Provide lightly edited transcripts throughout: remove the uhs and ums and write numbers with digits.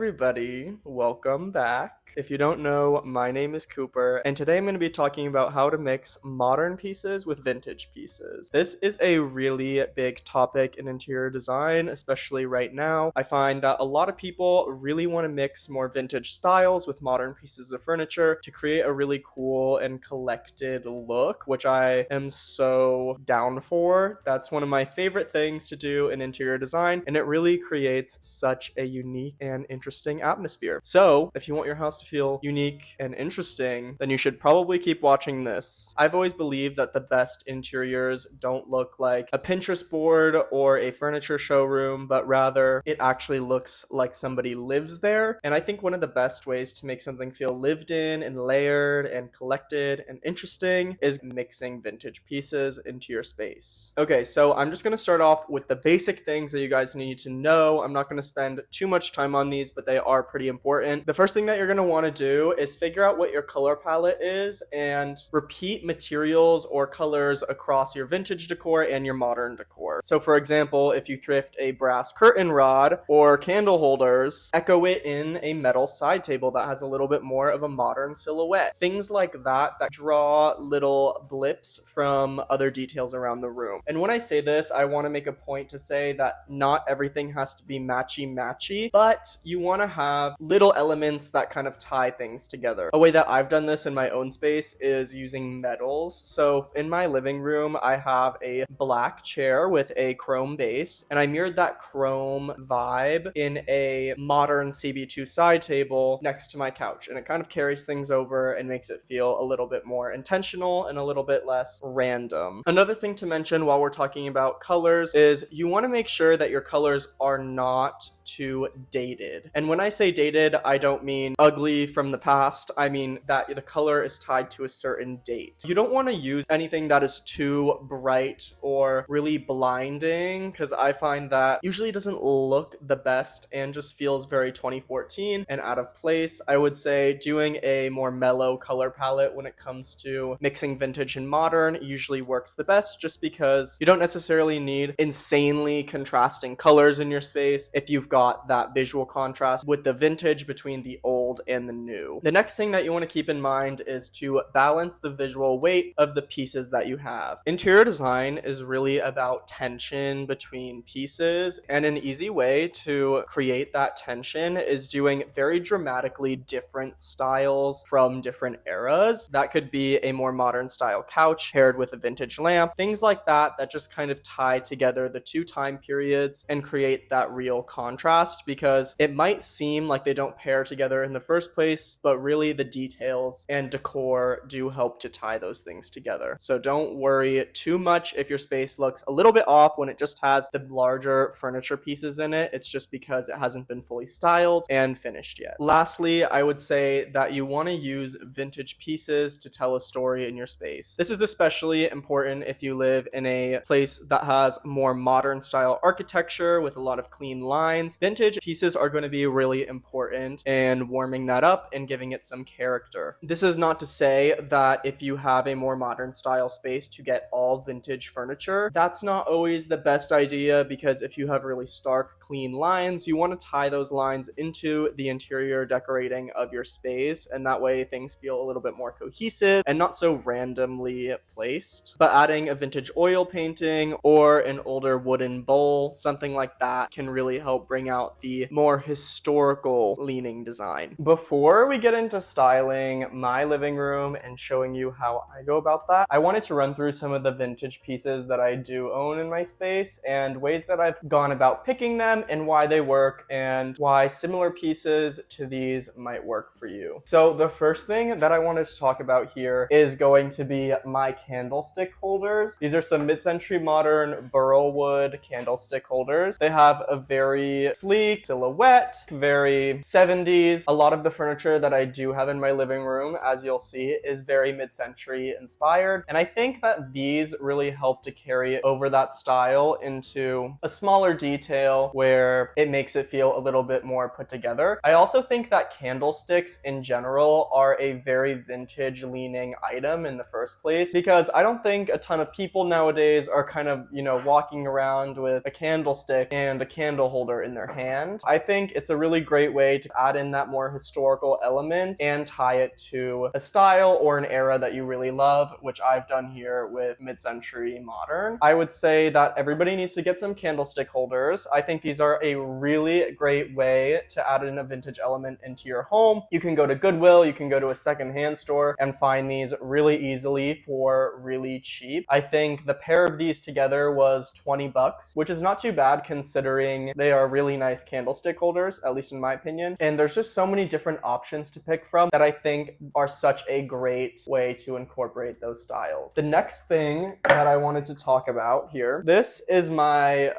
everybody, welcome back. If you don't know, my name is Cooper, and today I'm going to be talking about how to mix modern pieces with vintage pieces. This is a really big topic in interior design, especially right now. I find that a lot of people really want to mix more vintage styles with modern pieces of furniture to create a really cool and collected look, which I am so down for. That's one of my favorite things to do in interior design, and it really creates such a unique and interesting atmosphere. So, if you want your house to feel unique and interesting, then you should probably keep watching this. I've always believed that the best interiors don't look like a Pinterest board or a furniture showroom, but rather it actually looks like somebody lives there. And I think one of the best ways to make something feel lived in and layered and collected and interesting is mixing vintage pieces into your space. Okay, so I'm just going to start off with the basic things that you guys need to know. I'm not going to spend too much time on these, but they are pretty important. The first thing that you're going to want to do is figure out what your color palette is and repeat materials or colors across your vintage decor and your modern decor. So for example, if you thrift a brass curtain rod or candle holders, echo it in a metal side table that has a little bit more of a modern silhouette. Things like that draw little blips from other details around the room. And when I say this, I want to make a point to say that not everything has to be matchy-matchy, but you want to have little elements that kind of tie things together. A way that I've done this in my own space is using metals. So in my living room, I have a black chair with a chrome base, and I mirrored that chrome vibe in a modern CB2 side table next to my couch, and it kind of carries things over and makes it feel a little bit more intentional and a little bit less random. Another thing to mention while we're talking about colors is you want to make sure that your colors are not too dated. And when I say dated, I don't mean ugly from the past. I mean that the color is tied to a certain date. You don't want to use anything that is too bright or really blinding, because I find that usually doesn't look the best and just feels very 2014 and out of place. I would say doing a more mellow color palette when it comes to mixing vintage and modern usually works the best, just because you don't necessarily need insanely contrasting colors in your space if you've got that visual contrast with the vintage between the old and the new. The next thing that you want to keep in mind is to balance the visual weight of the pieces that you have. Interior design is really about tension between pieces, and an easy way to create that tension is doing very dramatically different styles from different eras. That could be a more modern style couch paired with a vintage lamp, things like that just kind of tie together the two time periods and create that real contrast, because it might seem like they don't pair together in the first place, but really the details and decor do help to tie those things together. So don't worry too much if your space looks a little bit off when it just has the larger furniture pieces in it. It's just because it hasn't been fully styled and finished yet. Lastly, I would say that you want to use vintage pieces to tell a story in your space. This is especially important if you live in a place that has more modern style architecture with a lot of clean lines. Vintage pieces are going to be really important in warming that up and giving it some character. This is not to say that if you have a more modern style space to get all vintage furniture. That's not always the best idea, because if you have really stark, clean lines, you want to tie those lines into the interior decorating of your space, and that way things feel a little bit more cohesive and not so randomly placed. But adding a vintage oil painting or an older wooden bowl, something like that, can really help bring out the more historical leaning design. Before we get into styling my living room and showing you how I go about that, I wanted to run through some of the vintage pieces that I do own in my space and ways that I've gone about picking them and why they work and why similar pieces to these might work for you. So the first thing that I wanted to talk about here is going to be my candlestick holders. These are some mid-century modern burl wood candlestick holders. They have a very sleek silhouette, very 70s. A lot of the furniture that I do have in my living room, as you'll see, is very mid-century inspired, and I think that these really help to carry over that style into a smaller detail where it makes it feel a little bit more put together. I also think that candlesticks in general are a very vintage leaning item in the first place, because I don't think a ton of people nowadays are kind of, walking around with a candlestick and a candle holder in their hand. I think it's a really great way to add in that more historical element and tie it to a style or an era that you really love, which I've done here with mid-century modern. I would say that everybody needs to get some candlestick holders. I think these are a really great way to add in a vintage element into your home. You can go to Goodwill, you can go to a secondhand store and find these really easily for really cheap. I think the pair of these together was 20 bucks, which is not too bad considering they are really nice candlestick holders, at least in my opinion. And there's just so many different options to pick from that I think are such a great way to incorporate those styles. The next thing that I wanted to talk about here, this is my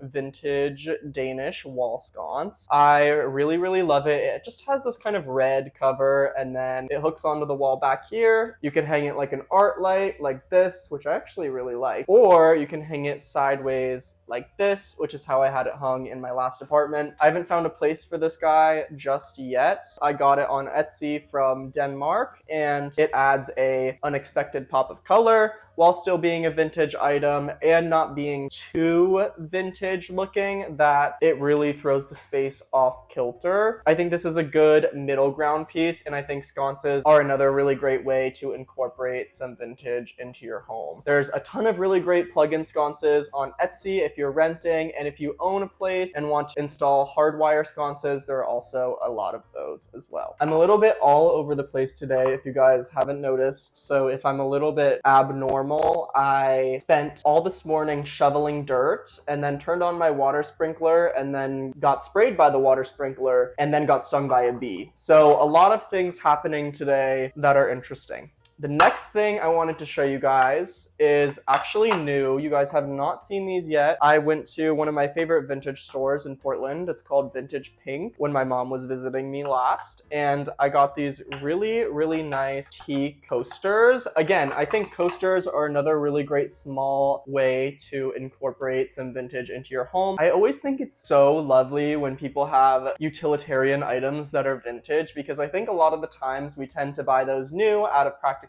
vintage Danish wall sconce. I really love it. It just has this kind of red cover and then it hooks onto the wall back here. You can hang it like an art light like this, which I actually really like, or you can hang it sideways like this, which is how I had it hung in my last apartment. I haven't found a place for this guy just yet. I got it on Etsy from Denmark and it adds a unexpected pop of color while still being a vintage item and not being too vintage looking that it really throws the space off kilter. I think this is a good middle ground piece, and I think sconces are another really great way to incorporate some vintage into your home. There's a ton of really great plug-in sconces on Etsy if you're renting, and if you own a place and want to install hardwire sconces, there are also a lot of those as well. I'm a little bit all over the place today if you guys haven't noticed, so if I'm a little bit abnormal, I spent all this morning shoveling dirt and then turned on my water sprinkler and then got sprayed by the water sprinkler and then got stung by a bee. So a lot of things happening today that are interesting. The next thing I wanted to show you guys is actually new. You guys have not seen these yet. I went to one of my favorite vintage stores in Portland. It's called Vintage Pink when my mom was visiting me last. And I got these really nice teak coasters. Again, I think coasters are another really great small way to incorporate some vintage into your home. I always think it's so lovely when people have utilitarian items that are vintage, because I think a lot of the times we tend to buy those new out of practicality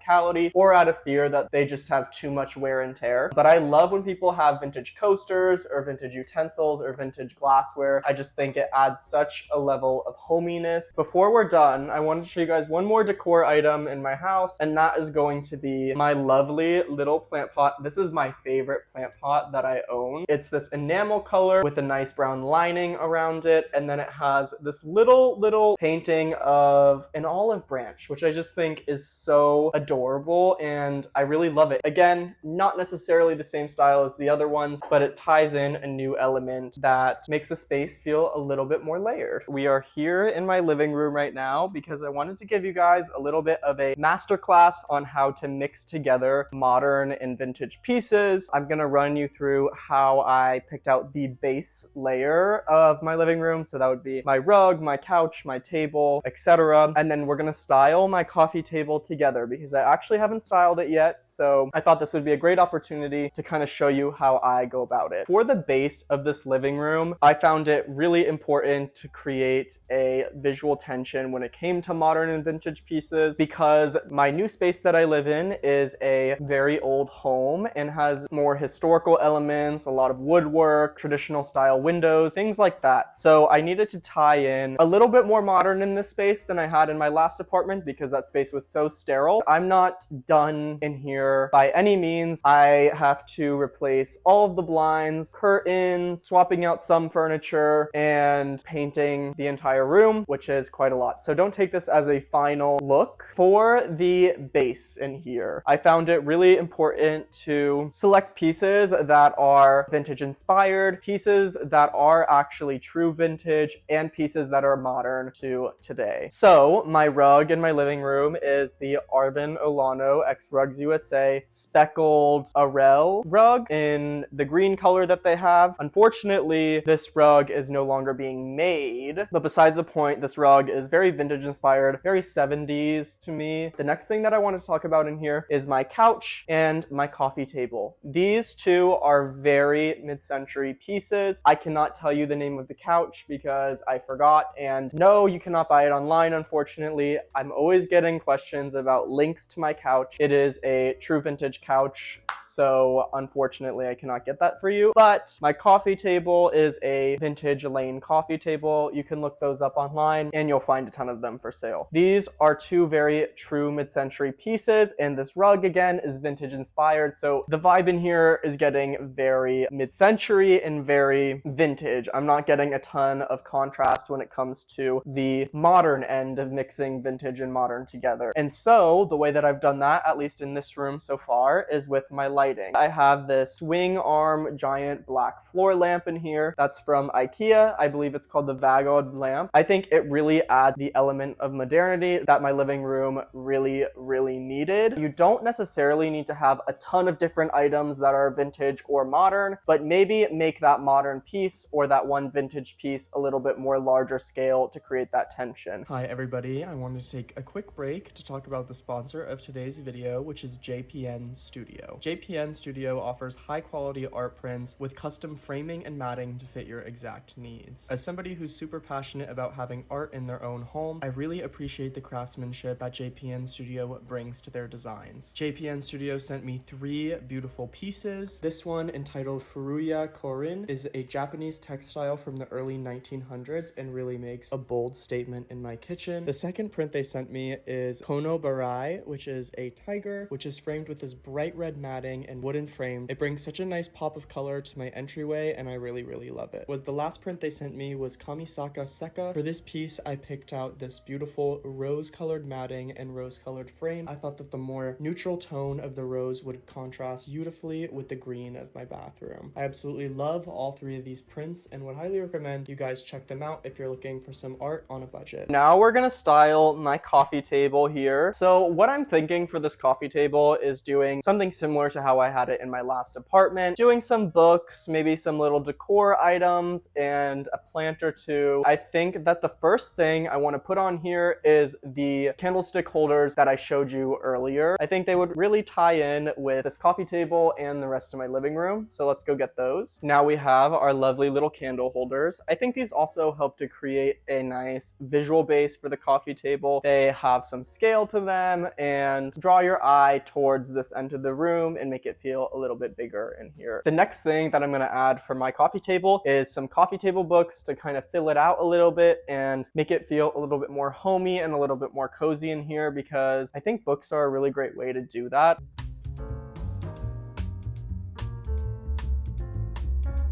or out of fear that they just have too much wear and tear. But I love when people have vintage coasters or vintage utensils or vintage glassware. I just think it adds such a level of hominess. Before we're done, I wanted to show you guys one more decor item in my house, and that is going to be my lovely little plant pot. This is my favorite plant pot that I own. It's this enamel color with a nice brown lining around it, and then it has this little painting of an olive branch, which I just think is so adorable and I really love it. Again, not necessarily the same style as the other ones, but it ties in a new element that makes the space feel a little bit more layered. We are here in my living room right now because I wanted to give you guys a little bit of a masterclass on how to mix together modern and vintage pieces. I'm gonna run you through how I picked out the base layer of my living room. So that would be my rug, my couch, my table, etc. And then we're gonna style my coffee table together because I actually haven't styled it yet, so I thought this would be a great opportunity to kind of show you how I go about it. For the base of this living room, I found it really important to create a visual tension when it came to modern and vintage pieces, because my new space that I live in is a very old home and has more historical elements, a lot of woodwork, traditional style windows, things like that. So I needed to tie in a little bit more modern in this space than I had in my last apartment because that space was so sterile. I'm not done in here by any means. I have to replace all of the blinds, curtains, swapping out some furniture, and painting the entire room, which is quite a lot. So don't take this as a final look. For the base in here, I found it really important to select pieces that are vintage inspired, pieces that are actually true vintage, and pieces that are modern to today. So my rug in my living room is the Arvin Olano X Rugs USA speckled Arel rug in the green color that they have. Unfortunately, this rug is no longer being made, but besides the point, this rug is very vintage inspired, very 70s to me. The next thing that I want to talk about in here is my couch and my coffee table. These two are very mid-century pieces. I cannot tell you the name of the couch because I forgot, and no, you cannot buy it online, unfortunately. I'm always getting questions about links to my couch. It is a true vintage couch, so unfortunately I cannot get that for you. But my coffee table is a vintage Lane coffee table. You can look those up online and you'll find a ton of them for sale. These are two very true mid-century pieces, and this rug again is vintage inspired, so the vibe in here is getting very mid-century and very vintage. I'm not getting a ton of contrast when it comes to the modern end of mixing vintage and modern together. And so the way that I've done that, at least in this room so far, is with my lighting. I have this swing arm giant black floor lamp in here that's from IKEA. I believe it's called the Vagod lamp. I think it really adds the element of modernity that my living room really needed. You don't necessarily need to have a ton of different items that are vintage or modern, but maybe make that modern piece or that one vintage piece a little bit more larger scale to create that tension. Hi everybody, I wanted to take a quick break to talk about the sponsor of today's video, which is JPN Studio. JPN Studio offers high quality art prints with custom framing and matting to fit your exact needs. As somebody who's super passionate about having art in their own home, I really appreciate the craftsmanship that JPN Studio brings to their designs. JPN Studio sent me 3 beautiful pieces. This one, entitled Furuya Korin, is a Japanese textile from the early 1900s and really makes a bold statement in my kitchen. The second print they sent me is Kono Barai, which is a tiger, which is framed with this bright red matting and wooden frame. It brings such a nice pop of color to my entryway, and I really love it. The last print they sent me was Kamisaka Seka. For this piece, I picked out this beautiful rose-colored matting and rose-colored frame. I thought that the more neutral tone of the rose would contrast beautifully with the green of my bathroom. I absolutely love all 3 of these prints and would highly recommend you guys check them out if you're looking for some art on a budget. Now we're gonna style my coffee table here. So what I'm thinking for this coffee table is doing something similar to how I had it in my last apartment, doing some books, maybe some little decor items, and a plant or two. I think that the first thing I want to put on here is the candlestick holders that I showed you earlier. I think they would really tie in with this coffee table and the rest of my living room, so let's go get those. Now we have our lovely little candle holders. I think these also help to create a nice visual base for the coffee table. They have some scale to them and draw your eye towards this end of the room and make it feel a little bit bigger in here. The next thing that I'm going to add for my coffee table is some coffee table books to kind of fill it out a little bit and make it feel a little bit more homey and a little bit more cozy in here, because I think books are a really great way to do that.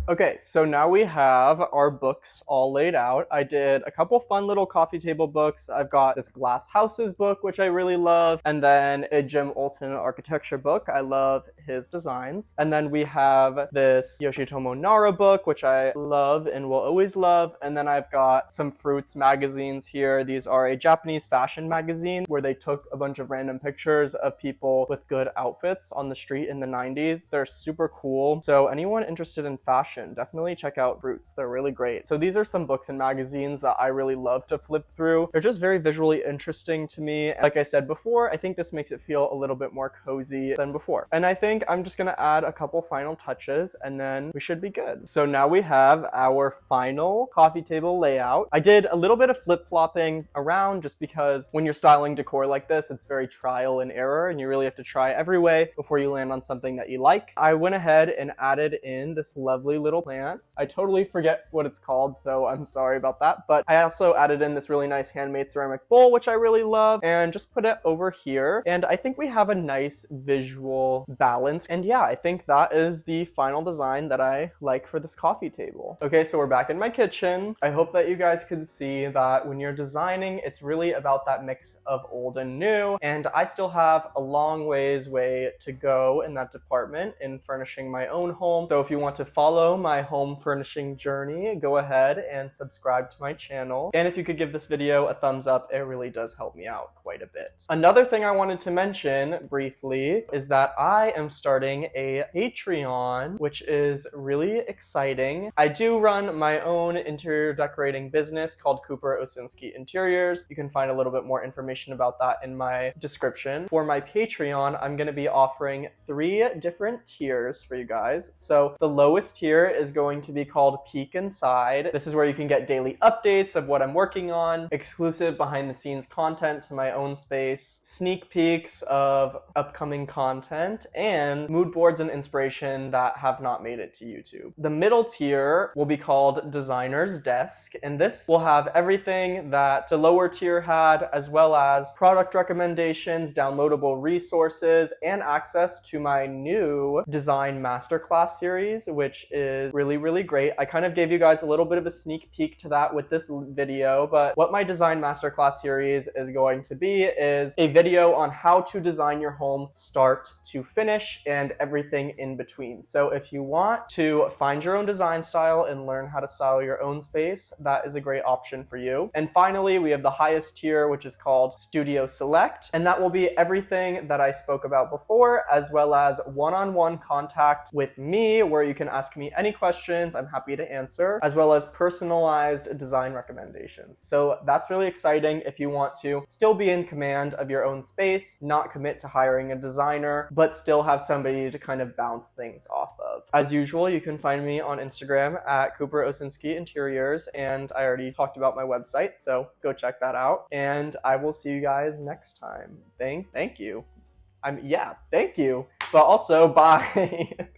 Okay, so now we have our books all laid out. I did a couple fun little coffee table books. I've got this Glass Houses book, which I really love, and then a Jim Olsen architecture book. I love his designs. And then we have this Yoshitomo Nara book, which I love and will always love. And then I've got some fruits magazines here. These are a Japanese fashion magazine where they took a bunch of random pictures of people with good outfits on the street in the 90s. They're super cool. So anyone interested in fashion, definitely check out Fruits. They're really great. So these are some books and magazines that I really love to flip through. They're just very visually interesting to me. Like I said before, I think this makes it feel a little bit more cozy than before. And I think I'm just gonna add a couple final touches and then we should be good. So now we have our final coffee table layout. I did a little bit of flip-flopping around just because when you're styling decor like this, it's very trial and error and you really have to try every way before you land on something that you like. I went ahead and added in this lovely little plant. I totally forget what it's called, so I'm sorry about that. But I also added in this really nice handmade ceramic bowl, which I really love, and just put it over here. And I think we have a nice visual balance. And yeah, I think that is the final design that I like for this coffee table. Okay, so we're back in my kitchen. I hope that you guys could see that when you're designing, it's really about that mix of old and new. And I still have a long way to go in that department in furnishing my own home. So if you want to follow follow my home furnishing journey, go ahead and subscribe to my channel. And if you could give this video a thumbs up, it really does help me out quite a bit. Another thing I wanted to mention briefly is that I am starting a Patreon, which is really exciting. I do run my own interior decorating business called Cooper Osinski Interiors. You can find a little bit more information about that in my description. For my Patreon, I'm going to be offering 3 different tiers for you guys. So the lowest tier is going to be called Peek Inside. This is where you can get daily updates of what I'm working on, exclusive behind the scenes content to my own space, sneak peeks of upcoming content, and mood boards and inspiration that have not made it to YouTube. The middle tier will be called Designer's Desk, and this will have everything that the lower tier had, as well as product recommendations, downloadable resources, and access to my new design masterclass series, which is really, really great. I kind of gave you guys a little bit of a sneak peek to that with this video, but what my design masterclass series is going to be is a video on how to design your home start to finish and everything in between. So if you want to find your own design style and learn how to style your own space, that is a great option for you. And finally, we have the highest tier, which is called Studio Select, and that will be everything that I spoke about before, as well as one-on-one contact with me, where you can ask me any questions I'm happy to answer, as well as personalized design recommendations. So that's really exciting if you want to still be in command of your own space, not commit to hiring a designer, but still have somebody to kind of bounce things off of. As usual, you can find me on Instagram at Cooper Osinski Interiors, and I already talked about my website, so go check that out. And I will see you guys next time. Thank you. Thank you. But also, bye.